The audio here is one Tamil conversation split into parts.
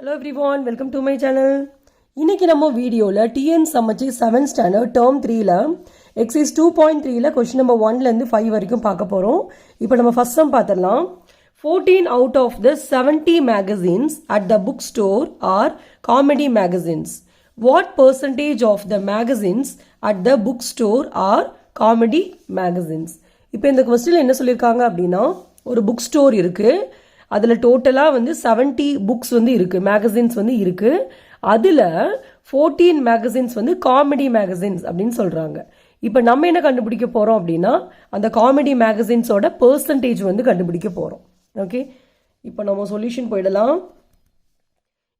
Hello everyone, welcome to my channel. இன்னைக்கு நம்ம வீடியோல TN சமச்சி 7th standard term 3ல exercise 2.3ல question number 1ல இருந்து 5 வரைக்கும் பார்க்க போறோம். இப்போ நம்ம first sum பார்த்தறலாம். 14 out of the 70 magazines at the bookstore are comedy magazines. What percentage of the magazines at the bookstore are comedy magazines? இப்போ இந்த क्वेश्चनல என்ன சொல்லிருக்காங்க அப்படினா ஒரு புக் ஸ்டோர் இருக்கு. அதில் டோட்டலாக 70 புக்ஸ் இருக்கு, மேகசின்ஸ் இருக்கு. அதில் 14 மேகசின்ஸ் காமெடி மேகசின்ஸ் அப்படின்னு சொல்கிறாங்க. இப்போ நம்ம என்ன கண்டுபிடிக்க போகிறோம் அப்படின்னா அந்த காமெடி மேகசின்ஸோட பெர்சன்டேஜ் கண்டுபிடிக்க போகிறோம். ஓகே, இப்போ நம்ம சொல்யூஷன் போயிடலாம்.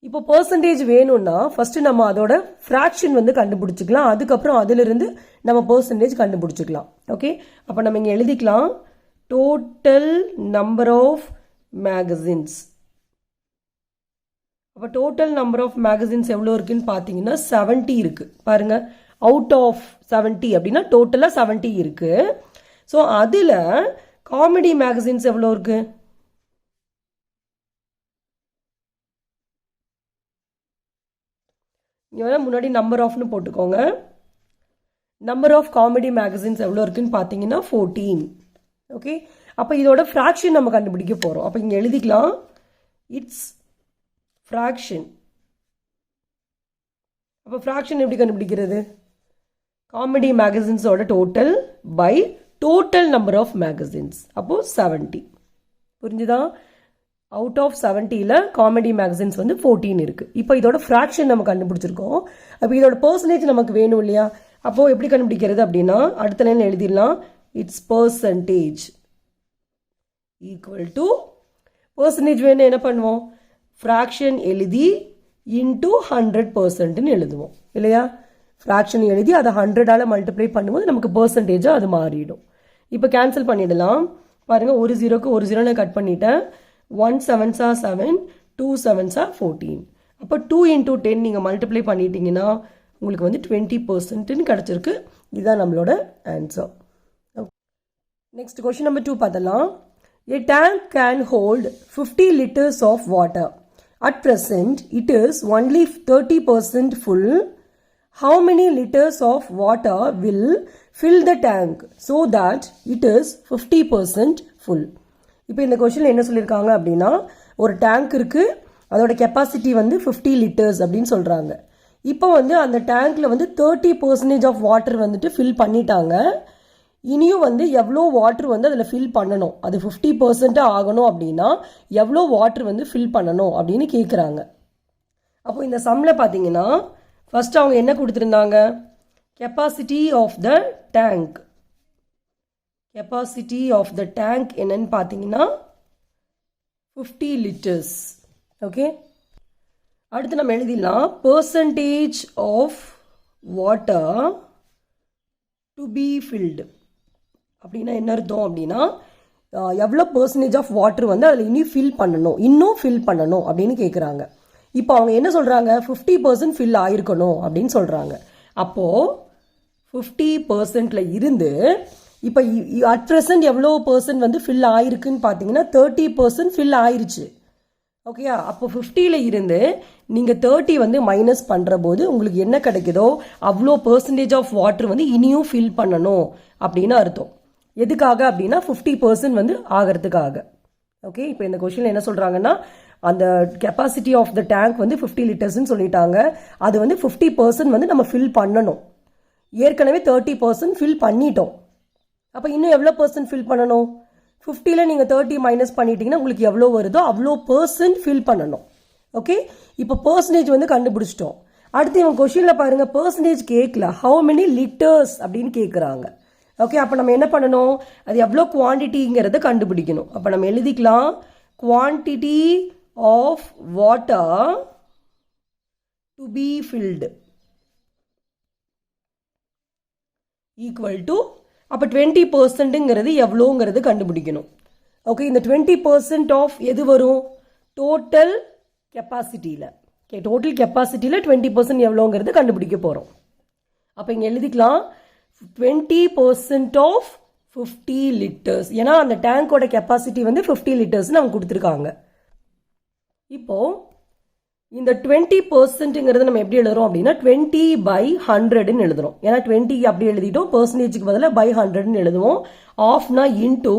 இப்போ பெர்சன்டேஜ் வேணும்னா ஃபர்ஸ்ட் நம்ம அதோட ஃப்ராக்ஷன் கண்டுபிடிச்சிக்கலாம். அதுக்கப்புறம் அதிலிருந்து நம்ம பெர்சன்டேஜ் கண்டுபிடிச்சிக்கலாம். ஓகே, அப்போ நம்ம இங்கே எழுதிக்கலாம் டோட்டல் நம்பர் ஆஃப் மேகசின்ஸ். அப்போ டோட்டல் நம்பர் ஆஃப் மேகசின்ஸ் எவ்வளோ இருக்குன்னு பார்த்தீங்கன்னா 70 இருக்கு. பாருங்க, அவுட் ஆஃப் 70 அப்படின்னா டோட்டலாக 70 இருக்கு. ஸோ அதில் காமெடி மேகசின்ஸ் எவ்வளோ இருக்கு? முன்னாடி நம்பர் ஆஃப்னு போட்டுக்கோங்க. நம்பர் ஆஃப் காமெடி மேகசின்ஸ் எவ்வளோ இருக்குன்னு பார்த்தீங்கன்னா 14. ஓகே, அப்போ இதோட ஃப்ராக்ஷன் நம்ம கண்டுபிடிக்க போகிறோம். அப்போ இங்கே எழுதிக்கலாம் இட்ஸ் ஃப்ராக்ஷன். அப்போ ஃப்ராக்ஷன் எப்படி கண்டுபிடிக்கிறது? காமெடி மேகசின்ஸோட total by total number of magazines. அப்போ 70. புரிஞ்சுதா? அவுட் ஆஃப் 70ல காமெடி மேகசின்ஸ் 14 இருக்கு. இப்போ இதோட ஃப்ராக்ஷன் நம்ம கண்டுபிடிச்சிருக்கோம். அப்போ இதோட பர்சன்டேஜ் நமக்கு வேணும் இல்லையா? அப்போ எப்படி கண்டுபிடிக்கிறது அப்படின்னா அடுத்த லைன் எழுதிடலாம் it's percentage equal to percentage வேணும் என்ன பண்ணுவோம்? ஃப்ராக்ஷன் எழுதி இன்டூ 100% எழுதுவோம் இல்லையா? ஃப்ராக்ஷன் எழுதி அதை 100ஆல் மல்டிப்ளை பண்ணும்போது நமக்கு பர்சன்டேஜாக அது மாறிடும். இப்போ கேன்சல் பண்ணிடலாம். பாருங்கள், ஒரு ஜீரோக்கு ஒரு ஜீரோ நான் கட் பண்ணிட்டேன். 1 7s are 7, 2 7s are 14. அப்போ 2 into 10 நீங்கள் மல்டிப்ளை பண்ணிட்டீங்கன்னா உங்களுக்கு 20% கிடச்சிருக்கு. இதுதான் நம்மளோட ஆன்சர். நெக்ஸ்ட் கொஸ்டின் நம்பர் 2 பார்த்தலாம். A tank can hold 50 liters of water. At present, it is only 30% full. How many liters of water will fill the tank so that it is 50% full? இப்போ இந்த கொஸ்டின்ல என்ன சொல்லியிருக்காங்க அப்படின்னா ஒரு டேங்க் இருக்கு, அதோட கெப்பாசிட்டி 50 லிட்டர்ஸ் அப்படின்னு சொல்றாங்க. இப்போ அந்த டேங்க்ல 30% ஆஃப் வாட்டர் ஃபில் பண்ணிட்டாங்க. இனியும் எவ்வளோ வாட்டர் அதில் ஃபில் பண்ணணும், அது 50% ஆகணும் அப்படின்னா எவ்வளோ வாட்டர் ஃபில் பண்ணணும் அப்படின்னு கேட்குறாங்க. அப்போ இந்த சம்மில் பார்த்தீங்கன்னா ஃபர்ஸ்ட் அவங்க என்ன கொடுத்துருந்தாங்க? Capacity of the tank. Capacity of the tank என்னன்னு பார்த்தீங்கன்னா 50 லிட்டர்ஸ். ஓகே, அடுத்து நம்ம எழுதிடலாம் percentage of water to be filled. அப்படின்னா என்ன அர்த்தம் அப்படின்னா எவ்வளோ பர்சன்டேஜ் ஆஃப் வாட்டர் அதில் இன்னும் ஃபில் பண்ணணும் அப்படின்னு கேட்குறாங்க. இப்போ அவங்க என்ன சொல்கிறாங்க? 50% ஃபில் ஆயிருக்கணும் அப்படின்னு சொல்கிறாங்க. அப்போது 50%ல இருந்து இப்போ அட் ப்ரெசன்ட் எவ்வளோ பர்சன்ட் ஃபில் ஆயிருக்குன்னு பார்த்தீங்கன்னா 30% ஃபில் ஆயிருச்சு. ஓகேயா? அப்போ 50ல இருந்து நீங்கள் 30 மைனஸ் பண்ணுற போது உங்களுக்கு என்ன கிடைக்குதோ அவ்வளோ பர்சன்டேஜ் ஆஃப் வாட்டர் இனியும் ஃபில் பண்ணணும் அப்படின்னு அர்த்தம். எதுக்காக அப்படின்னா 50% ஆகிறதுக்காக. ஓகே, இப்போ இந்த கொஸ்டின்ல என்ன சொல்றாங்கன்னா அந்த கெப்பாசிட்டி ஆஃப் த டேங்க் 50 லிட்டர்ஸ்ன்னு சொல்லிட்டாங்க. அது 50% நம்ம ஃபில் பண்ணணும். ஏற்கனவே 30% ஃபில் பண்ணிட்டோம். அப்போ இன்னும் எவ்வளோ பர்சன்ட் ஃபில் பண்ணணும்? 50ல நீங்கள் 30 மைனஸ் பண்ணிட்டீங்கன்னா உங்களுக்கு எவ்வளோ வருதோ அவ்வளோ பர்சன்ட் ஃபில் பண்ணணும். ஓகே, இப்போ பர்சன்டேஜ் கண்டுபிடிச்சிட்டோம். அடுத்து இவங்க கொஸ்டின்ல பாருங்க பர்சன்டேஜ் கேட்கல, ஹவு மெனி லிட்டர்ஸ் அப்படின்னு கேட்குறாங்க. ஓகே, அப்போ நம்ம என்ன பண்ணணும்? அது எவ்வளோ குவான்டிட்டிங்கிறத கண்டுபிடிக்கணும். அப்போ நம்ம எழுதிக்கலாம் quantity of water to be filled equal to அப்போ 20%ங்கிறது எவ்வளோங்கிறது கண்டுபிடிக்கணும். ஓகே, இந்த 20% ஆஃப் எது வரும்? டோட்டல் கெப்பாசிட்டியில். ஓகே, டோட்டல் கெப்பாசிட்டியில் 20% எவ்வளோங்கிறது கண்டுபிடிக்க போகிறோம். அப்போ இங்கே எழுதிக்கலாம் 20% ஆஃப் 50 லிட்டர்ஸ். ஏன்னா அந்த டேங்கோட கெப்பாசிட்டி 50 லிட்டர்ஸ் அவங்க கொடுத்துருக்காங்க. இப்போ இந்த 20%ங்கிறது நம்ம எப்படி எழுதுறோம் அப்படின்னா 20/100ன்னு எழுதுறோம். ஏன்னா 20 அப்படி எழுதிட்டோம், பெர்சன்டேஜுக்கு பதிலாக by 100ன்னு எழுதுவோம். ஆஃப்னா இன்டூ,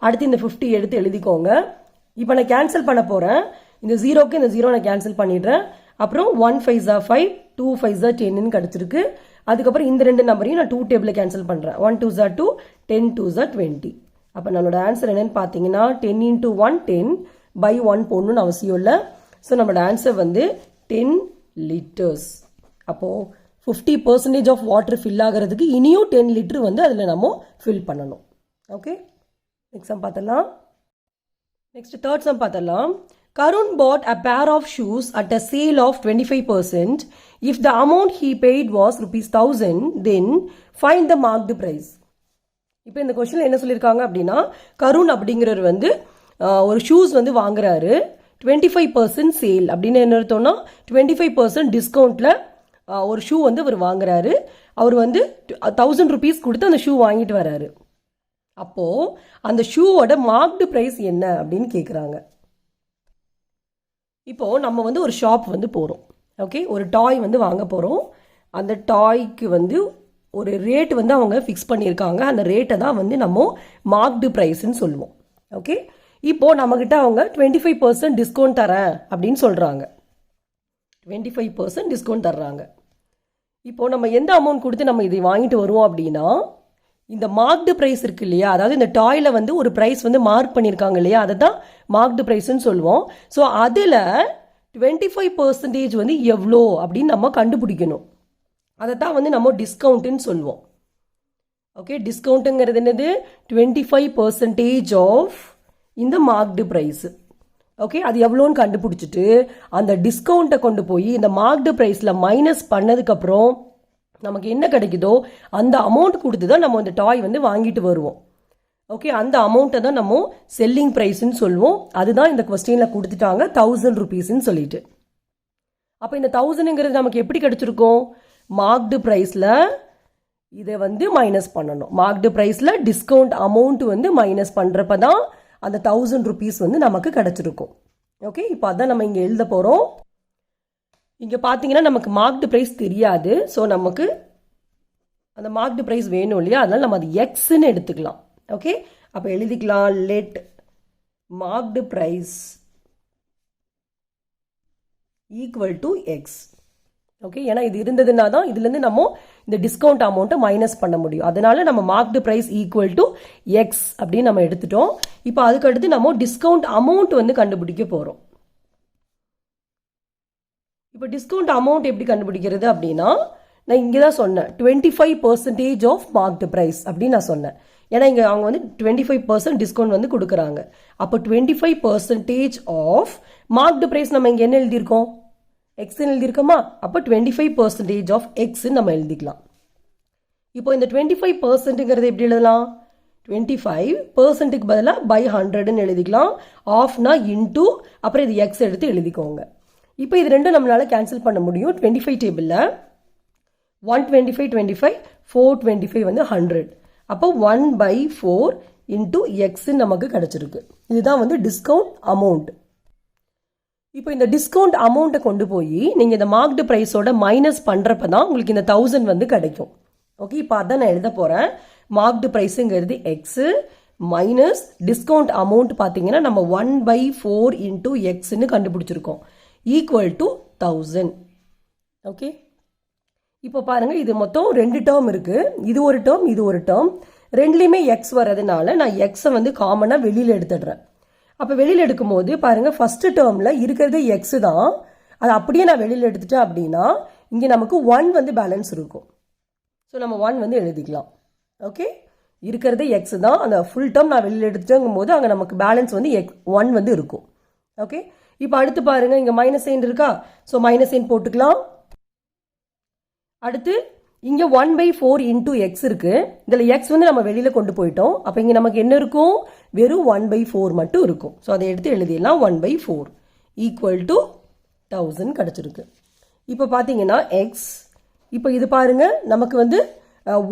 அடுத்து இந்த 50 எடுத்து எழுதிக்கோங்க. இப்போ நான் கேன்சல் பண்ண போறேன். இந்த ஜீரோக்கு இந்த ஜீரோ நான் கேன்சல் பண்ணிடுறேன். அப்புறம் 1 5 5, 2 5 10ன்னு கிடைச்சிருக்கு. அதுக்கப்புறம் இந்த ரெண்டு நம்பரையும் நான் 2 டேபிள் கேன்சல் பண்றேன். 1 2 2, 10 2 20. அப்போ நம்மளோட ஆன்சர் என்னன்னு பார்த்தீங்கன்னா 10 × 1 10 by 1 போடணும்னு அவசியம் இல்லை. ஸோ நம்மளோட ஆன்சர் வந்து 10 liters. அப்போது 50% ஆஃப் வாட்டர் ஃபில் ஆகிறதுக்கு இனியும் 10 லிட்டர் வந்து அதில் நம்ம ஃபில் பண்ணணும். ஓகே, நெக்ஸ்ட் சம் பார்த்தலாம். நெக்ஸ்ட் தேர்ட் சம் பார்த்தலாம். Karun bought a pair of shoes at a sale of 25%. If the amount he paid was ₹1000, then find the marked price. இப்போ இந்த கொஸ்டின்ல என்ன சொல்லியிருக்காங்க அப்படின்னா, கருண் அப்படிங்கிறவர் வந்து ஒரு ஷூஸ் வந்து வாங்குறாரு. 25% சேல் அப்படின்னு என்ன அர்த்தம்னா 25% டிஸ்கவுண்ட்ல ஒரு ஷூ வந்து அவர் வாங்குறாரு. அவர் வந்து 1000 rupees கொடுத்து அந்த ஷூ வாங்கிட்டு வராரு. அப்போ அந்த ஷூவோட மார்க்டு பிரைஸ் என்ன அப்படின்னு கேட்குறாங்க. இப்போ நம்ம வந்து ஒரு ஷாப் வந்து போகிறோம். ஓகே, ஒரு டாய் வந்து வாங்க போகிறோம். அந்த டாய்க்கு வந்து ஒரு ரேட் வந்து அவங்க ஃபிக்ஸ் பண்ணியிருக்காங்க. அந்த ரேட்டை தான் வந்து நம்ம மார்க்டு ப்ரைஸ்ன்னு சொல்லுவோம். ஓகே, இப்போ நம்மக்கிட்ட அவங்க 25% டிஸ்கவுண்ட் தரேன் அப்படின்னு சொல்கிறாங்க. 25% டிஸ்கவுண்ட் தர்றாங்க. இப்போ நம்ம எந்த அமௌண்ட் கொடுத்து நம்ம இதை வாங்கிட்டு வருவோம் அப்படின்னா, இந்த மார்க்டு ப்ரைஸ் இருக்கு இல்லையா, அதாவது இந்த டாயில் வந்து ஒரு ப்ரைஸ் வந்து மார்க் பண்ணியிருக்காங்க இல்லையா, அதை தான் மார்க்டு ப்ரைஸ்ன்னு சொல்லுவோம். ஸோ அதில் 25% வந்து எவ்வளோ அப்படின்னு நம்ம கண்டுபிடிக்கணும். அதை தான் வந்து நம்ம டிஸ்கவுண்ட்டுன்னு சொல்லுவோம். ஓகே, டிஸ்கவுண்ட்டுங்கிறது என்னது? 25% ஆஃப் இந்த மார்க்டு ப்ரைஸ். ஓகே, அது எவ்வளோன்னு கண்டுபிடிச்சிட்டு அந்த டிஸ்கவுண்ட்டை கொண்டு போய் இந்த மார்க்டு ப்ரைஸில் மைனஸ் பண்ணதுக்கப்புறம் நமக்கு என்ன கிடைக்குதோ அந்த அமௌண்ட் கொடுத்து தான் நம்ம இந்த டாய் வந்து வாங்கிட்டு வருவோம். ஓகே, அந்த அமௌண்ட்டை தான் நம்ம செல்லிங் ப்ரைஸ்ன்னு சொல்லுவோம். அதுதான் இந்த கொஸ்டினில் கொடுத்துட்டாங்க 1000 rupeesன்னு சொல்லிட்டு. அப்போ இந்த 1000ங்கிறது நமக்கு எப்படி கிடைச்சிருக்கும்? மார்க்டு ப்ரைஸில் இதை வந்து மைனஸ் பண்ணணும். மார்க்டு ப்ரைஸில் டிஸ்கவுண்ட் அமௌண்ட் வந்து மைனஸ் பண்ணுறப்ப தான் அந்த 1000 rupees வந்து நமக்கு கிடைச்சிருக்கும். ஓகே, இப்போ அதான் நம்ம இங்கே எழுத போகிறோம். இங்கே பார்த்தீங்கன்னா நமக்கு மார்க்டு ப்ரைஸ் தெரியாது. ஸோ நமக்கு அந்த மார்க்டு ப்ரைஸ் வேணும் இல்லையா, அதனால நம்ம அது எக்ஸ்ன்னு எடுத்துக்கலாம். ஓகே, அப்போ எழுதிக்கலாம் let marked price equal to x. Okay, ஏன்னா இது இருந்ததுன்னா தான் இதுலேருந்து நம்ம இந்த டிஸ்கவுண்ட் அமௌண்ட்டை மைனஸ் பண்ண முடியும். அதனால நம்ம marked price equal to x அப்படின்னு நம்ம எடுத்துட்டோம். இப்போ அதுக்கடுத்து நம்ம டிஸ்கவுண்ட் அமௌண்ட் வந்து கண்டுபிடிக்க போகிறோம். இப்போ டிஸ்கவுண்ட் அமௌண்ட் எப்படி கண்டுபிடிக்கிறது அப்படின்னா, நான் இங்கே தான் சொன்னேன் 25% ஆஃப் மார்க்டு ப்ரைஸ் அப்படின்னு நான் சொன்னேன். ஏன்னா இங்கே அவங்க வந்து 25% டிஸ்கவுண்ட் வந்து கொடுக்குறாங்க. அப்போ 25% ஆஃப் மார்க்டு ப்ரைஸ் நம்ம இங்கே என்ன எழுதியிருக்கோம்? எக்ஸ்ன்னு எழுதியிருக்கோமா? அப்போ 25% ஆஃப் எக்ஸ்ன்னு நம்ம எழுதிக்கலாம். இப்போ இந்த 25%ங்கிறது எப்படி எழுதலாம்? 25%க்கு பதிலாக by 100ன்னு எழுதிக்கலாம். ஆஃப்னா இன்டூ, அப்புறம் இது எக்ஸ் எடுத்து எழுதிக்கோங்க. இப்போ இது ரெண்டும் நம்மளால கேன்சல் பண்ண முடியும். 25 டேபிளில் 125 25 425 வந்து 100. அப்போ 1/4 இன்டூ எக்ஸ்ன்னு நமக்கு கிடைச்சிருக்கு. இதுதான் வந்து டிஸ்கவுண்ட் அமௌண்ட். இப்போ இந்த டிஸ்கவுண்ட் அமௌண்ட்டை கொண்டு போய் நீங்கள் இந்த மார்க்டு ப்ரைஸோட மைனஸ் பண்ணுறப்ப தான் உங்களுக்கு இந்த 1000 வந்து கிடைக்கும். ஓகே, இப்போ அதான் நான் எழுத போகிறேன். மார்க்டு ப்ரைஸுங்கிறது எக்ஸு மைனஸ் டிஸ்கவுண்ட் அமௌண்ட் பார்த்தீங்கன்னா நம்ம 1/4 இன்டூ எக்ஸ்ன்னு கண்டுபிடிச்சிருக்கோம். Equal to 1000. ஓகே, இப்போ பாருங்கள், இது மொத்தம் 2 டேர்ம் இருக்குது. இது ஒரு டேர்ம், இது ஒரு டேர்ம். ரெண்டுலேயுமே எக்ஸ் வர்றதுனால நான் எக்ஸை வந்து காமனாக வெளியில் எடுத்துடுறேன். அப்போ வெளியில் எடுக்கும் போது பாருங்கள், ஃபர்ஸ்ட் டேர்மில் இருக்கிறது எக்ஸு தான். அது அப்படியே நான் வெளியில் எடுத்துட்டேன் அப்படின்னா இங்கே நமக்கு 1 வந்து பேலன்ஸ் இருக்கும். ஸோ நம்ம 1 வந்து எழுதிக்கலாம். ஓகே, இருக்கிறது எக்ஸ் தான். அந்த ஃபுல் டேர்ம் நான் வெளியில் எடுத்துட்டேங்கும் போது அங்கே நமக்கு பேலன்ஸ் வந்து 1 வந்து இருக்கும். ஓகே, இப்போ அடுத்து பாருங்க, இங்கே மைனஸ் சைன் இருக்கா? ஸோ மைனஸ் சைன் போட்டுக்கலாம். அடுத்து இங்கே 1/4 இன்டூ எக்ஸ் இருக்கு. இதில் எக்ஸ் வந்து நம்ம வெளியில் கொண்டு போயிட்டோம். அப்போ இங்கே நமக்கு என்ன இருக்கும்? வெறும் 1/4 மட்டும் இருக்கும். ஸோ அதை எடுத்து எழுதிடலாம். 1/4 ஈக்குவல் டு 1000 கிடச்சிருக்கு. இப்போ பார்த்தீங்கன்னா எக்ஸ், இப்போ இது பாருங்க, நமக்கு வந்து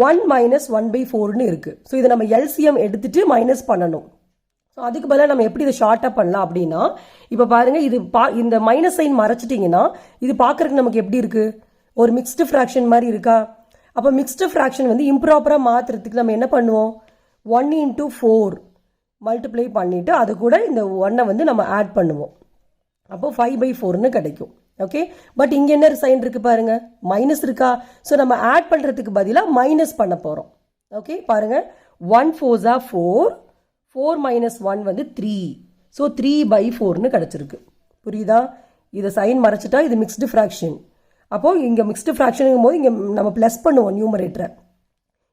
1 - 1/4ன்னு இருக்கு. ஸோ இதை நம்ம எல்சிஎம் எடுத்துட்டு மைனஸ் பண்ணணும். ஸோ அதுக்கு பதிலாக நம்ம எப்படி இதை ஷார்ட்டாக பண்ணலாம் அப்படின்னா இப்போ பாருங்க இது இந்த மைனஸ் சைன் மறைச்சிட்டிங்கன்னா இது பார்க்கறதுக்கு நமக்கு எப்படி இருக்கு, ஒரு மிக்ஸ்டு ஃப்ராக்ஷன் மாதிரி இருக்கா. அப்போ மிக்ஸ்டு ஃப்ராக்ஷன் வந்து இம்ப்ராப்பராக மாற்றுறதுக்கு நம்ம என்ன பண்ணுவோம், 1 into 4 மல்டிப்ளை பண்ணிவிட்டு அது கூட இந்த 1 வந்து நம்ம ஆட் பண்ணுவோம். அப்போ 5/4ன்னு கிடைக்கும். ஓகே, பட் இங்கே என்ன சைன் இருக்குது பாருங்க, மைனஸ் இருக்கா. ஸோ நம்ம ஆட் பண்ணுறதுக்கு பதிலாக மைனஸ் பண்ண போகிறோம். ஓகே பாருங்க, 1 4s are 4, 4 minus 1 வந்து 3. ஸோ 3/4ன்னு கிடச்சிருக்கு. புரியுதா, இதை சைன் மறைச்சிட்டா இது மிக்ஸ்டு ஃப்ராக்ஷன். அப்போது இங்கே மிக்ஸ்டு ஃப்ராக்ஷனுங்கும் போது இங்கே நம்ம ப்ளஸ் பண்ணுவோம் நியூமரேட்டரை,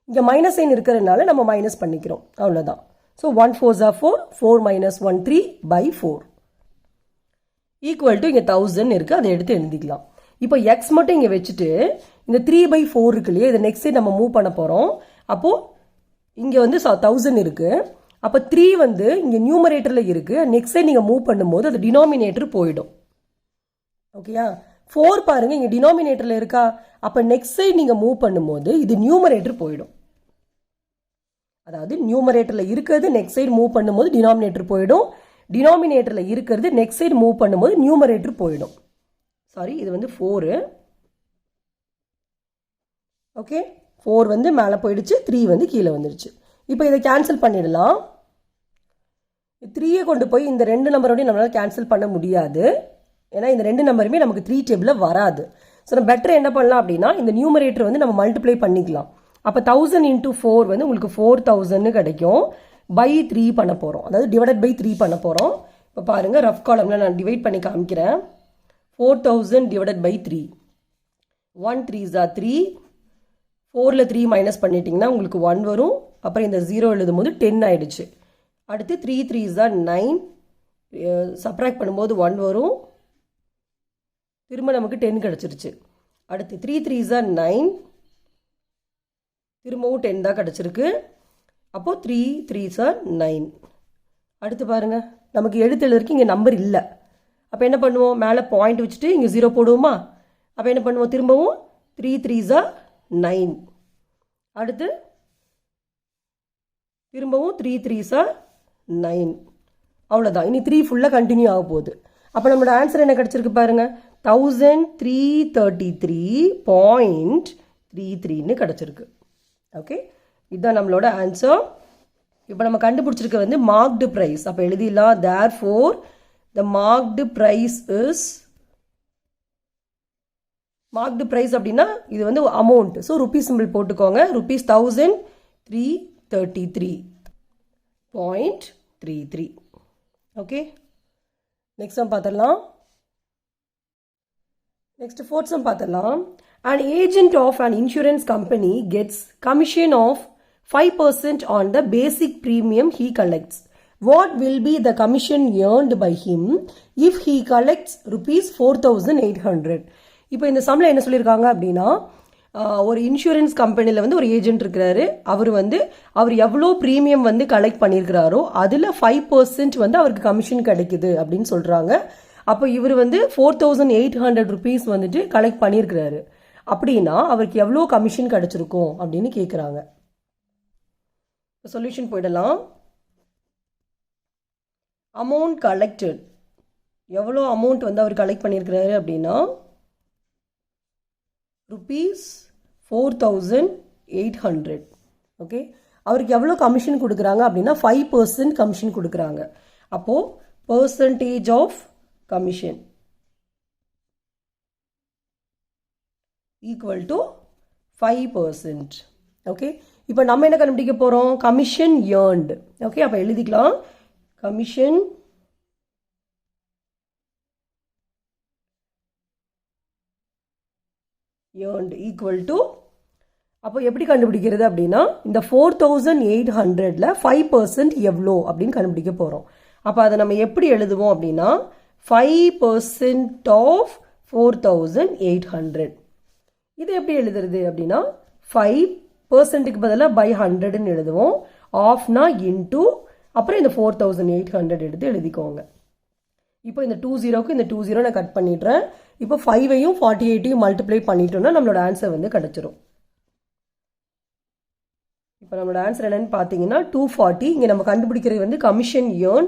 இங்கே மைனஸ் சைன் இருக்கிறதுனால நம்ம மைனஸ் பண்ணிக்கிறோம், அவ்வளோதான். So 1 4s are 4, 4 minus 1 3/4 equal to இங்கே 1000 இருக்குது, அதை எடுத்து எழுதிக்கலாம். இப்போ எக்ஸ் மட்டும் இங்கே வச்சுட்டு இந்த 3/4 இருக்கு இல்லையா, இதை நெக்ஸ்ட் சைட் நம்ம மூவ் பண்ண போகிறோம். அப்போது இங்கே வந்து 1000 இருக்குது. அப்போ 3 வந்து இங்கே நியூமரேட்டரில் இருக்குது, நெக்ஸ்ட் சைட் நீங்கள் மூவ் பண்ணும்போது அது டினாமினேட்டர் போயிடும். ஓகேயா, 4 பாருங்க இங்கே டினாமினேட்டரில் இருக்கா, அப்போ நெக்ஸ்ட் சைட் நீங்கள் மூவ் பண்ணும்போது இது நியூமரேட்டர் போயிடும். அதாவது நியூமரேட்டரில் இருக்கிறது நெக்ஸ்ட் சைடு மூவ் பண்ணும்போது டினாமினேட்டர் போயிடும், டினாமினேட்டரில் இருக்கிறது நெக்ஸ்ட் சைடு மூவ் பண்ணும்போது நியூமரேட்டர் போயிடும். சாரி, இது வந்து 4. ஓகே, 4 வந்து மேலே போயிடுச்சு, 3 வந்து கீழே வந்துடுச்சு. இப்போ இதை கேன்சல் பண்ணிடலாம். 3யை கொண்டு போய் இந்த 2 நம்பரோடையும் நம்மளால் கேன்சல் பண்ண முடியாது, ஏன்னா இந்த 2 நம்பருமே நமக்கு 3 டேபிளில் வராது. ஸோ நம்ம பெட்டர் என்ன பண்ணலாம் அப்படின்னா இந்த நியூமரேட்டர் வந்து நம்ம மல்டிப்ளை பண்ணிக்கலாம். அப்போ 1000 into 4 வந்து உங்களுக்கு 4000 கிடைக்கும். பை 3 பண்ண போகிறோம், அதாவது டிவைடட் பை 3 பண்ண போகிறோம். இப்போ பாருங்கள், ரஃப் காலமில் நான் டிவைட் பண்ணி காமிக்கிறேன். 4000 டிவைடட் பை 3, 1 3s are 3, 4ல் 3 மைனஸ் பண்ணிட்டீங்கன்னா உங்களுக்கு 1 வரும். அப்புறம் இந்த 0 எழுதும் போது 10 ஆயிடுச்சு. அடுத்து 3 3s are 9, சப்ராக்ட் பண்ணும்போது 1 வரும், திரும்ப நமக்கு 10 கிடச்சிருச்சு. அடுத்து 3 3s are 9, திரும்பவும் 10 தான் கிடச்சிருக்கு. அப்போது 3 3s are 9. அடுத்து பாருங்கள், நமக்கு எடுத்து எழுதுறதுக்கு இங்கே நம்பர் இல்லை. அப்போ என்ன பண்ணுவோம், மேலே பாயிண்ட் வச்சுட்டு இங்கே 0 போடுவோமா. அப்போ என்ன பண்ணுவோம், திரும்பவும் 3 3s are 9. அடுத்து திரும்பவும் 3 3s are 9. அவ்வளோதான், இனி 3 ஃபுல்லாக கண்டினியூ ஆக போகுது. அப்போ நம்மளோட ஆன்சர் என்ன கிடச்சிருக்கு பாருங்கள், 1333.33ன்னு கிடச்சிருக்கு. ஓகே, இதுதான் நம்மளோட ஆன்சர். இப்போ நம்ம கண்டுபிடிச்சிருக்க வந்து மார்க்டு ப்ரைஸ். அப்போ எழுதிடலாம், therefore the marked price is, marked price அப்படின்னா இது வந்து அமௌண்ட். ஸோ ருபீஸ் சிம்பிள் போட்டுக்கோங்க, rupees 1333.33. ஓகே, நெக்ஸ்ட் சம் பார்த்துடலாம். நெக்ஸ்ட் ஃபோர்த் சம் பார்த்துடலாம். An agent of an insurance company gets commission of 5% on the basic premium he collects. What will be the commission earned by him if he collects rupees 4800? இப்போ இந்த சம்மில் என்ன சொல்லியிருக்காங்க அப்படின்னா, ஒரு இன்சூரன்ஸ் கம்பெனியில் வந்து ஒரு ஏஜென்ட் இருக்கிறாரு. அவர் எவ்வளோ ப்ரீமியம் வந்து கலெக்ட் பண்ணியிருக்கிறாரோ அதில் 5% வந்து அவருக்கு கமிஷன் கிடைக்குது அப்படின்னு சொல்கிறாங்க. அப்போ இவர் வந்து 4800 rupees வந்துட்டு கலெக்ட் பண்ணியிருக்கிறாரு. அப்படின்னா அவருக்கு எவ்வளோ கமிஷன் கிடைச்சிருக்கும் அப்படின்னு கேட்குறாங்க. சொல்யூஷன் போயிடலாம். அமௌண்ட் கலெக்டட், எவ்வளோ அமௌண்ட் வந்து அவர் கலெக்ட் பண்ணியிருக்கிறாரு அப்படின்னா rupees 4800. ஓகே, அவருக்கு எவ்வளோ கமிஷன் கொடுக்குறாங்க அப்படின்னா 5% கமிஷன் கொடுக்குறாங்க. அப்போது percentage of commission equal to 5%. Okay, இப்போ நம்ம என்ன கண்டுபிடிக்க போகிறோம், கமிஷன் ஏர்ன்டு. ஓகே, அப்போ எழுதிக்கலாம், கமிஷன் ஏர்ன்டு ஈக்குவல் டு, அப்போ எப்படி கண்டுபிடிக்கிறது அப்படின்னா இந்த 4800ல் 5% எவ்வளோ அப்படின்னு கண்டுபிடிக்க போகிறோம். அப்போ அதை நம்ம எப்படி எழுதுவோம் அப்படின்னா 5% ஆஃப் 4800. இது எப்படி எழுதுறது அப்படின்னா 5%க்கு பதிலாக பை 100ன்னு எழுதுவோம். ஆஃப்னா இன்டூ, அப்புறம் இந்த 4800 எடுத்து எழுதிக்கோங்க. இப்போ இந்த 20க்கு இந்த 20 நான் கட் பண்ணிடுறேன். இப்போ 5ஐயும் 48ஐயும் மல்டிப்ளை பண்ணிட்டோம்னா நம்மளோட ஆன்சர் வந்து கிடச்சிரும். இப்போ நம்மளோட ஆன்சர் என்னன்னு பார்த்தீங்கன்னா 240. இங்கே நம்ம கண்டுபிடிக்கிறது வந்து commission earn.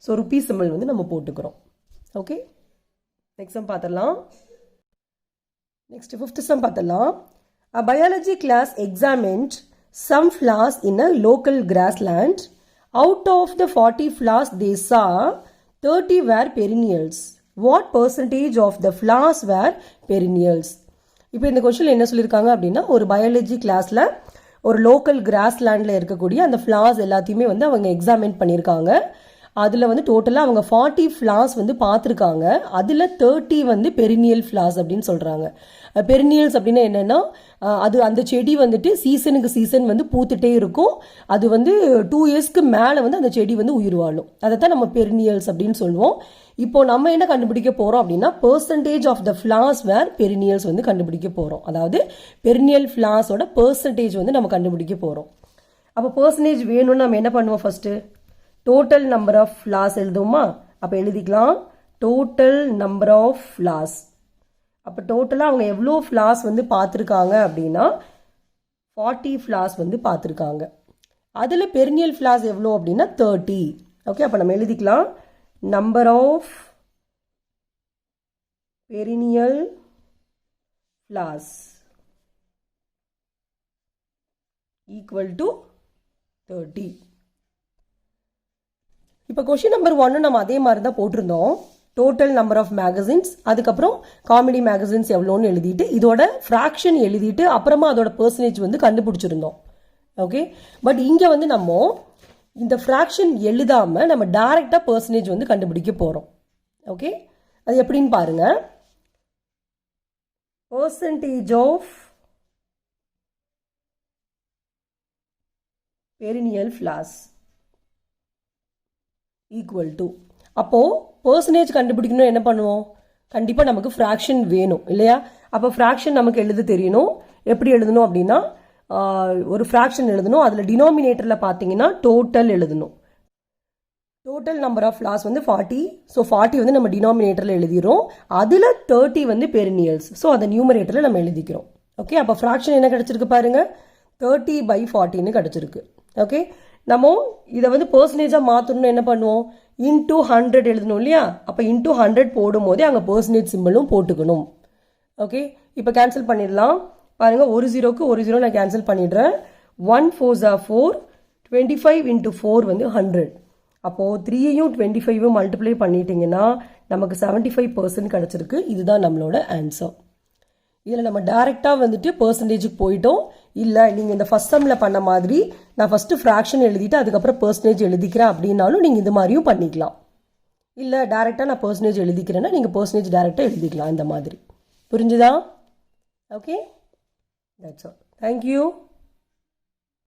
So rupee simple வந்து நம்ம போட்டுக்கிறோம். ஓகே, நெக்ஸ்ட் சம் பார்த்துடலாம். நெக்ஸ்ட் 5th சம் பார்த்துடலாம். A biology class examined some flowers in a local grassland. Out of the 40 flowers they saw, 30 were perennials. What percentage of the flowers were perennials? இப்போ இந்த கொஸ்டின் என்ன சொல்லியிருக்காங்க அப்படின்னா, ஒரு பயாலஜி கிளாஸில் ஒரு லோக்கல் கிராஸ்லேண்டில் இருக்கக்கூடிய அந்த ஃப்ளார்ஸ் எல்லாத்தையுமே வந்து அவங்க எக்ஸாமின் பண்ணியிருக்காங்க. அதில் வந்து டோட்டலாக அவங்க 40 ஃப்ளார்ஸ் வந்து பார்த்துருக்காங்க. அதில் 30 வந்து பெரினியல் ஃப்ளார்ஸ் அப்படின்னு சொல்கிறாங்க. பெரினியல்ஸ் அப்படின்னா என்னென்னா, அது அந்த செடி வந்துட்டு சீசனுக்கு சீசன் வந்து பூத்துட்டே இருக்கும். அது வந்து 2 இயர்ஸ்க்கு மேலே வந்து அந்த செடி வந்து உயிர் வாழும். அதை தான் நம்ம பெரினியல்ஸ் அப்படின்னு சொல்லுவோம். இப்போ நம்ம என்ன கண்டுபிடிக்க போகிறோம் அப்படின்னா, percentage of the flowers where perennials வந்து கண்டுபிடிக்க போகிறோம். அதாவது பெரினியல் ஃப்ளார்ஸோட பெர்சன்டேஜ் வந்து நம்ம கண்டுபிடிக்க போகிறோம். அப்போ பெர்சன்டேஜ் வேணும்னு நம்ம என்ன பண்ணுவோம்? First total number of floors எழுதுவோமா? அப்போ எழுதிக்கலாம் டோட்டல் நம்பர் ஆஃப் ஃப்ளார்ஸ். அப்போ டோட்டலாக அவங்க எவ்வளோ ஃப்ளார்ஸ் வந்து பார்த்துருக்காங்க அப்படின்னா 40 ஃப்ளார்ஸ் வந்து பார்த்துருக்காங்க. அதில் பெரினியல் ஃப்ளார்ஸ் எவ்வளோ அப்படின்னா 30. ஓகே, அப்போ நம்ம எழுதிக்கலாம் number of perennial flowers equal to 30. இப்போ கொஷின் நம்பர் 1 நம்ம அதே மாதிரி தான் போட்டிருந்தோம். டோட்டல் நம்பர் ஆஃப் மேகசின்ஸ், அதுக்கப்புறம் காமெடி மேகசின்ஸ் எவ்வளோன்னு எழுதிட்டு இதோட ஃப்ராக்ஷன் எழுதிட்டு அப்புறமா அதோட பெர்சன்டேஜ் வந்து கண்டுபிடிச்சிருந்தோம். ஓகே, பட் இங்கே வந்து நம்ம இந்த ஃப்ராக்ஷன் எழுதாமல் நம்ம டைரெக்டாக பெர்சன்டேஜ் வந்து கண்டுபிடிக்க போகிறோம். ஓகே, அது எப்படின்னு பாருங்க. Percentage of perennial flowers equal to, அப்போது பெர்சன்டேஜ் கண்டுபிடிக்கணும் என்ன பண்ணுவோம்? கண்டிப்பாக நமக்கு ஃப்ராக்ஷன் வேணும் இல்லையா? அப்போ ஃப்ராக்ஷன் நமக்கு எழுத தெரியணும். எப்படி எழுதணும் அப்படின்னா, ஒரு ஃப்ராக்ஷன் எழுதணும். அதில் டினாமினேட்டரில் பார்த்தீங்கன்னா டோட்டல் எழுதணும். டோட்டல் நம்பர் ஆஃப் ஃப்ளார்ஸ் வந்து 40. ஸோ 40 வந்து நம்ம டினாமினேட்டரில் எழுதிடுறோம். அதில் 30 வந்து பெரினியல்ஸ். ஸோ அதை நியூமரேட்டரில் நம்ம எழுதிக்கிறோம். ஓகே, அப்போ ஃப்ராக்ஷன் என்ன கிடச்சிருக்கு பாருங்க, 30/40ன்னு கிடச்சிருக்கு. ஓகே, நம்ம இதை வந்து பெர்சன்டேஜாக மாற்றணும்னு என்ன பண்ணுவோம்? இன்டூ 100 எழுதணும் இல்லையா? அப்போ இன்டூ 100 போடும் போதே அங்கே பெர்சன்டேஜ் சிம்பிளும் போட்டுக்கணும். ஓகே, இப்போ கேன்சல் பண்ணிடலாம். பாருங்கள், ஒரு ஜீரோக்கு ஒரு ஜீரோ நான் கேன்சல் பண்ணிடுறேன். 1 4s are 4, 25 × 4 வந்து 100. அப்போது 3யும் 25யும் மல்டிப்ளை பண்ணிட்டீங்கன்னா நமக்கு 75% கிடச்சிருக்கு. இதுதான் நம்மளோட ஆன்சர். இதில் நம்ம டைரெக்டாக வந்துட்டு பெர்சன்டேஜுக்கு போயிட்டோம். இல்லை நீங்கள் இந்த ஃபர்ஸ்ட் சம்மில் பண்ண மாதிரி நான் ஃபஸ்ட்டு ஃப்ராக்ஷன் எழுதிட்டு அதுக்கப்புறம் பெர்சன்டேஜ் எழுதிக்கிறேன் அப்படின்னாலும் நீங்கள் இது மாதிரியும் பண்ணிக்கலாம். இல்லை டைரெக்டாக நான் பெர்சன்டேஜ் எழுதிக்கிறேன்னா நீங்கள் பெர்சன்டேஜ் டைரெக்டாக எழுதிக்கலாம். இந்த மாதிரி புரிஞ்சுதா? Okay, that's all. தேங்க்யூ.